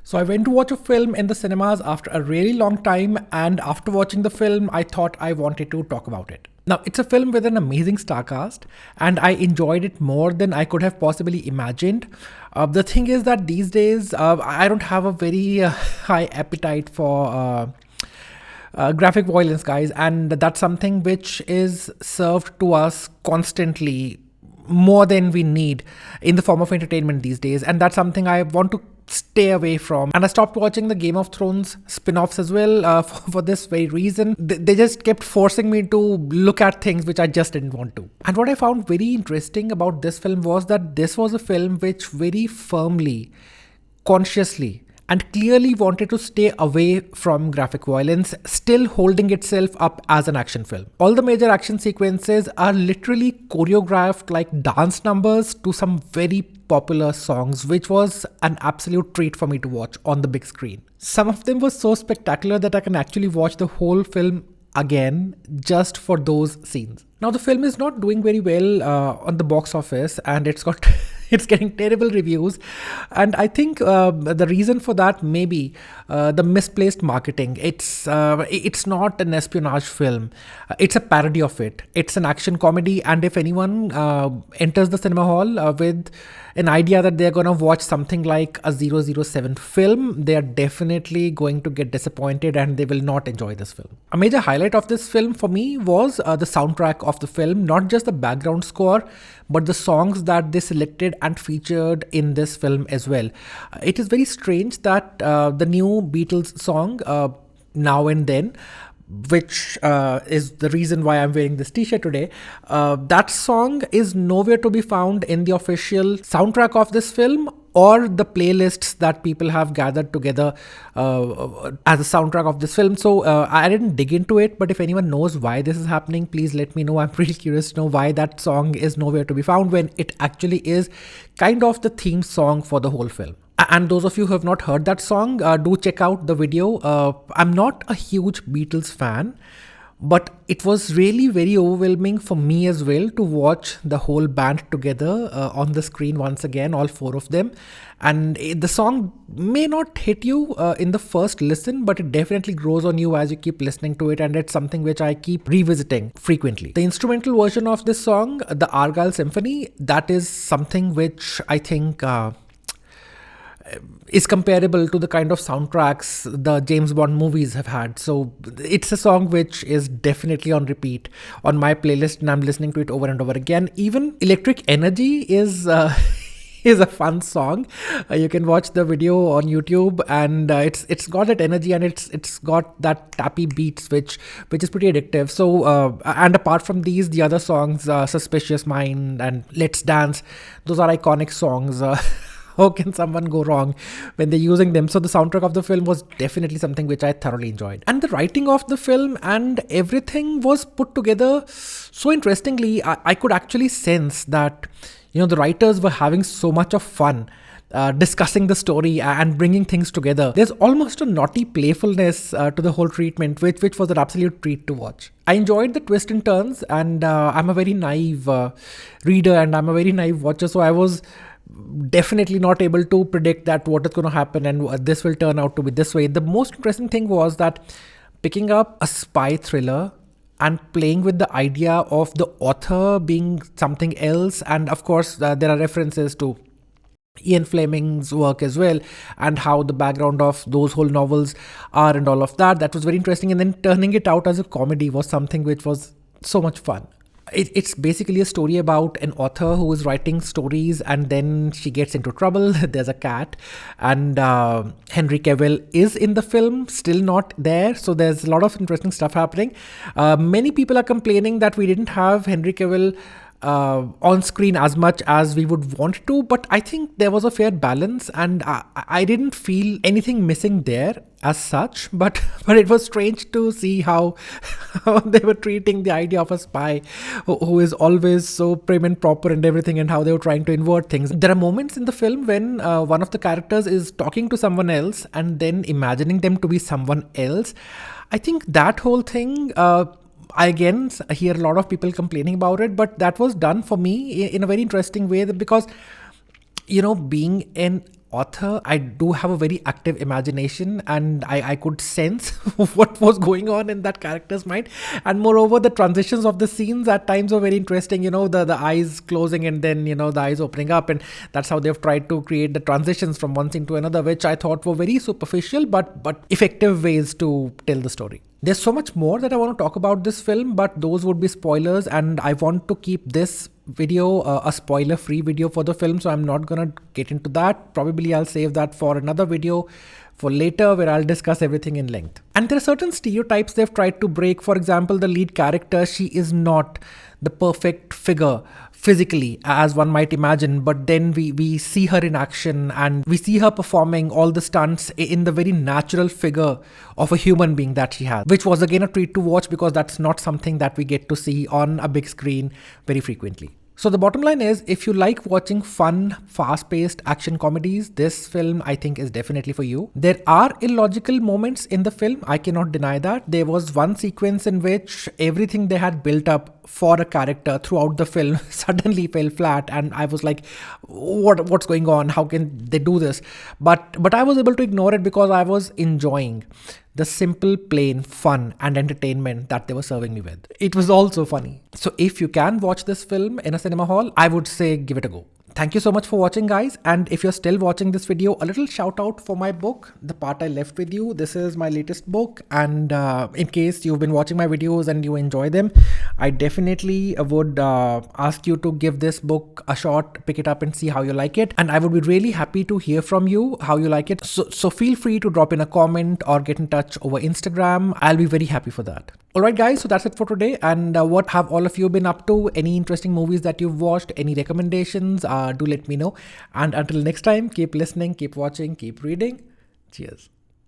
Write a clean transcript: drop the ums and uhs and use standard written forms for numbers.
So I went to watch a film in the cinemas after a really long time, and after watching the film, I thought I wanted to talk about it. Now, it's a film with an amazing star cast, and I enjoyed it more than I could have possibly imagined. The thing is that these days, I don't have a very high appetite for graphic violence, guys, and that's something which is served to us constantly more than we need in the form of entertainment these days, and that's something I want to stay away from. And I stopped watching the Game of Thrones spin-offs as well for this very reason. They just kept forcing me to look at things which I just didn't want to. And what I found very interesting about this film was that this was a film which very firmly, consciously, and clearly wanted to stay away from graphic violence, still holding itself up as an action film. All the major action sequences are literally choreographed like dance numbers to some very popular songs, which was an absolute treat for me to watch on the big screen. Some of them were so spectacular that I can actually watch the whole film again just for those scenes. Now, the film is not doing very well on the box office, and it's got it's getting terrible reviews, and I think the reason for that may be the misplaced marketing. It's not an espionage film, it's a parody of it. It's an action comedy, and if anyone enters the cinema hall with an idea that they're going to watch something like a 007 film, they are definitely going to get disappointed and they will not enjoy this film. A major highlight of this film for me was the soundtrack of the film, not just the background score, but the songs that they selected and featured in this film as well. It is very strange that the new Beatles song, Now and Then, which is the reason why I'm wearing this t-shirt today, that song is nowhere to be found in the official soundtrack of this film or the playlists that people have gathered together as a soundtrack of this film. So I didn't dig into it, but if anyone knows why this is happening, please let me know. I'm pretty curious to know why that song is nowhere to be found when it actually is kind of the theme song for the whole film. And those of you who have not heard that song, do check out the video. I'm not a huge Beatles fan, but it was really very overwhelming for me as well to watch the whole band together on the screen once again, all four of them. And the song may not hit you in the first listen, but it definitely grows on you as you keep listening to it, and it's something which I keep revisiting frequently. The instrumental version of this song, the Argylle Symphony, that is something which I think is comparable to the kind of soundtracks the James Bond movies have had. So it's a song which is definitely on repeat on my playlist, and I'm listening to it over and over again. Even Electric Energy is is a fun song. You can watch the video on YouTube, and it's got that energy, and it's got that tappy beats which is pretty addictive. So and apart from these, the other songs, Suspicious Mind and Let's Dance, those are iconic songs. How can someone go wrong when they're using them? So the soundtrack of the film was definitely something which I thoroughly enjoyed. And the writing of the film and everything was put together so interestingly. I could actually sense that, the writers were having so much of fun discussing the story and bringing things together. There's almost a naughty playfulness to the whole treatment, which was an absolute treat to watch. I enjoyed the twists and turns, and I'm a very naive reader, and I'm a very naive watcher, so I was definitely not able to predict that what is going to happen and this will turn out to be this way. The most interesting thing was that picking up a spy thriller and playing with the idea of the author being something else, and of course there are references to Ian Fleming's work as well, and how the background of those whole novels are and all of that. That was very interesting, and then turning it out as a comedy was something which was so much fun. It's basically a story about an author who is writing stories, and then she gets into trouble. There's a cat, and Henry Cavill is in the film, still not there. So there's a lot of interesting stuff happening. Many people are complaining that we didn't have Henry Cavill on screen as much as we would want to, but I think there was a fair balance, and I didn't feel anything missing there as such, but it was strange to see how they were treating the idea of a spy who is always so prim and proper and everything, and how they were trying to invert things. There are moments in the film when one of the characters is talking to someone else and then imagining them to be someone else. I think that whole thing, I again hear a lot of people complaining about it, but that was done for me in a very interesting way, because, being an author, I do have a very active imagination, and I could sense what was going on in that character's mind. And moreover, the transitions of the scenes at times were very interesting. The eyes closing and then, the eyes opening up. And that's how they've tried to create the transitions from one scene to another, which I thought were very superficial but effective ways to tell the story. There's so much more that I want to talk about this film, but those would be spoilers, and I want to keep this video a spoiler free video for the film, so I'm not gonna get into that. Probably I'll save that for another video for later, where I'll discuss everything in length. And there are certain stereotypes they've tried to break. For example, the lead character, she is not the perfect figure physically, as one might imagine, but then we see her in action, and we see her performing all the stunts in the very natural figure of a human being that she has, which was again a treat to watch, because that's not something that we get to see on a big screen very frequently. So the bottom line is, if you like watching fun, fast-paced action comedies, this film I think is definitely for you. There are illogical moments in the film, I cannot deny that. There was one sequence in which everything they had built up for a character throughout the film suddenly fell flat, and I was like, what's going on? How can they do this? But I was able to ignore it, because I was enjoying the simple, plain fun and entertainment that they were serving me with. It was also funny. So if you can watch this film in a cinema hall, I would say give it a go. Thank you so much for watching, guys. And if you're still watching this video, a little shout out for my book, The Part I Left With You. This is my latest book. And in case you've been watching my videos and you enjoy them, I definitely would ask you to give this book a shot, pick it up and see how you like it. And I would be really happy to hear from you how you like it. So feel free to drop in a comment or get in touch over Instagram. I'll be very happy for that. Alright guys, so that's it for today. And what have all of you been up to? Any interesting movies that you've watched? Any recommendations? Do let me know. And until next time, keep listening, keep watching, keep reading. Cheers.